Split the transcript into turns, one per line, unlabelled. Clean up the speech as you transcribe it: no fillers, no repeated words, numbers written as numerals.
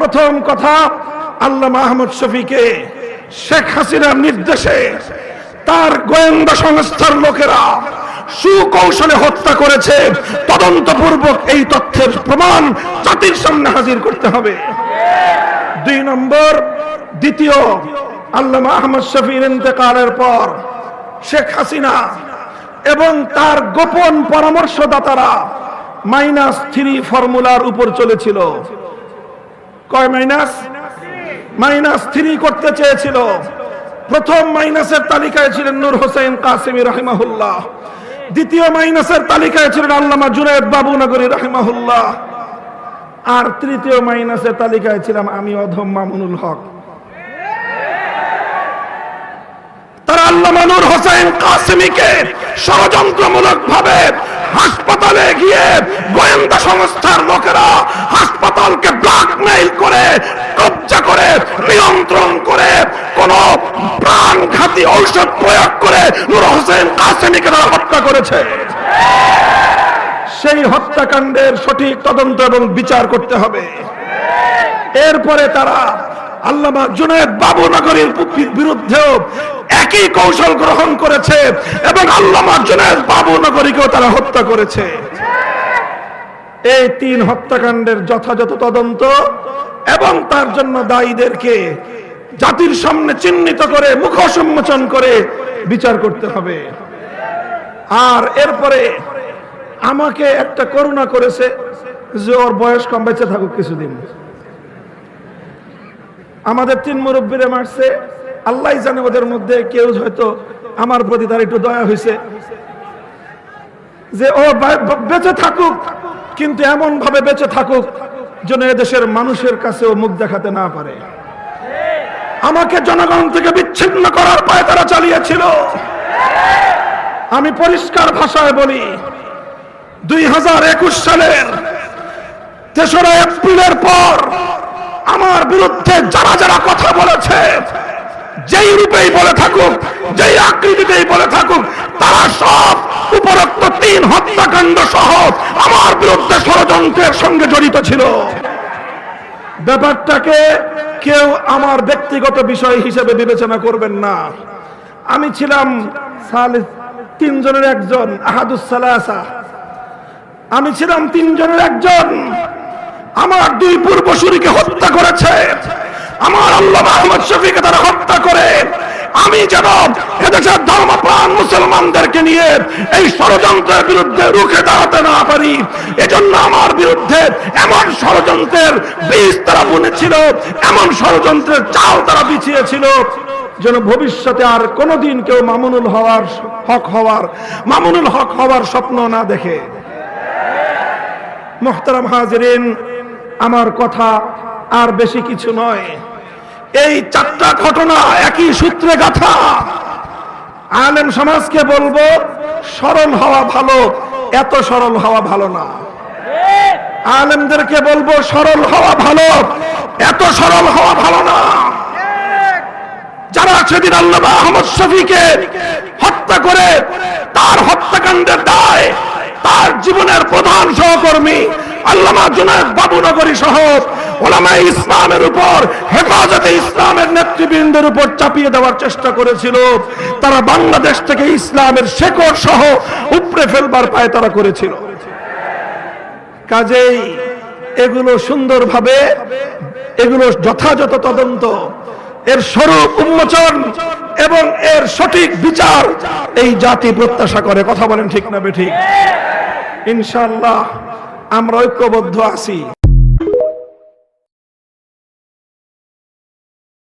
প্রথম কথা, আল্লামা আহমদ শফীকে শেখ হাসিনার নির্দেশে তার গোয়েন্দা সংস্থার লোকেরা সুকৌশলে হত্যা করেছে। তদন্তপূর্বক এই তথ্যের প্রমাণ জাতির সামনে হাজির করতে হবে। 2 নম্বর, দ্বিতীয়, আল্লামা আহমদ শফীর ইন্তেকালের পর শেখ হাসিনা এবং তার গোপন পরামর্শদাতারা -3 ফর্মুলার উপর চলেছিল। কয় -3 করতে চেয়েছিল। প্রথম মাইনাসের তালিকায় ছিলেন নূর হোসেন কাসেমী রাহিমাহুল্লাহ, দ্বিতীয় মাইনাসের তালিকায় ছিলেন আল্লামা জুনায়েদ বাবুনগরী রাহিমাহুল্লাহ, আর তৃতীয় মাইনাসের তালিকায় ছিলাম আমি অধম মামুনুল হক। তারা আল্লামা নূর হোসেন কাসেমীকে ষড়যন্ত্রমূলকভাবে হাসপাতালে গিয়ে গোয়েন্দা সংস্থার লোকেরা হাসপাতালকে ব্ল্যাকমেইল করে, কব্জা করে, নিয়ন্ত্রণ করে, কোন প্রাণঘাতী ঔষধ প্রয়োগ করে নূর হোসেন কাসেমীকে তারা হত্যা করেছে। সেই হত্যাকাণ্ডের সঠিক তদন্ত এবং বিচার করতে হবে। এরপরে তারা আল্লামা জুনায়েদ বাবুনগরীর বিরুদ্ধেও একই কৌশল গ্রহণ করেছে এবং আল্লামা জুনায়েদ বাবুনগরীকেও তারা হত্যা করেছে। এই 3 হত্যাকাণ্ডের যথাযথ তদন্ত এবং তার জন্য দায়ীদেরকে জাতির সামনে চিহ্নিত করে মুখ সম্মোচন করে বিচার করতে হবে। আর এরপরে আমাকে একটা করুণা করেছে যে ওর বয়স কম, বেঁচে থাকুক কিছুদিন। আমাদের 3 মুরব্বীরে মারছে, আল্লাহ জানে ওদের মধ্যে কেউ হয়তো আমার প্রতি তার একটু দয়া হয়েছে যে ও বেঁচে থাকুক, কিন্তু এমন ভাবে বেঁচে থাকুক যেন এদেশের মানুষের কাছে ও মুখ দেখাতে না পারে। আমাকে জনগণ থেকে বিচ্ছিন্ন করার পায় তারা চালিয়েছিল। আমি পরিষ্কার ভাষায় বলি, 2021 সালের 3রা এপ্রিলের পর আমার বিরুদ্ধে যারা যারা কথা বলেছে, যেই রূপেই বলে থাকুক, যেই আকৃতিতেই বলে থাকুক, তারা সব উপরোক্ত 3 হত্যাকাণ্ড সহ আমার বিরুদ্ধে ষড়যন্ত্রের সঙ্গে জড়িত ছিল। ব্যাপারটাকে কেউ আমার ব্যক্তিগত বিষয় হিসেবে বিবেচনা করবেন না। আমি ছিলাম 3 জনের একজন, আহাদুস সালাসা। আমি ছিলাম 3 জনের একজন। আমার 2 পূর্বসূরীকে হত্যা করেছে। আমার আল্লামা আহমদ শফীকে তারা হত্যা করে আমি যেন এদেশের ধর্মপ্রাণ মুসলমানদেরকে নিয়ে এই ষড়যন্ত্রের বিরুদ্ধে রুখে দাঁড়াতে না পারি, এজন্য আমার বিরুদ্ধে এমন ষড়যন্ত্রের বীজ তারা বুনেছিল, এমন ষড়যন্ত্রের চাল তারা বিছিয়েছিল যেন ভবিষ্যতে আর কোনোদিন কেউ মামুনুল হক হওয়ার স্বপ্ন না দেখে। মুহতারাম হাজিরিন, আমার কথা আর বেশি কিছু নয়। এই 4টা ঘটনা একই সূত্রে গাঁথা। আলেম সমাজকে বলবো, সরল হওয়া ভালো, এত সরল হওয়া ভালো না। আলেমদেরকে বলবো, সরল হওয়া ভালো, এত সরল হওয়া ভালো না। যারা সেদিন আল্লামা আহমদ শফীকে হত্যা করে তার হত্যাকাণ্ডের দায় তার জীবনের প্রধান সহকর্মী আল্লামা জুনায়েদ বাবুনগরী সহ উলামায়ে ইসলামের উপর, হেফাজতে ইসলামের নেতৃবৃন্দের উপর চাপিয়ে দেওয়ার চেষ্টা করেছিল, তারা বাংলাদেশ থেকে ইসলামের শেকড় সহ উপড়ে ফেলবার পায় তারা করেছিল। কাজেই এগুলো সুন্দরভাবে, এগুলো যথাযথ তদন্ত, এর স্বরূপ উন্মোচন এবং এর সঠিক বিচার এই জাতি প্রত্যাশা করে। কথা বলেন ঠিক না বেঠিক? ইনশাআল্লাহ আমরা ঐক্যবদ্ধ আছি।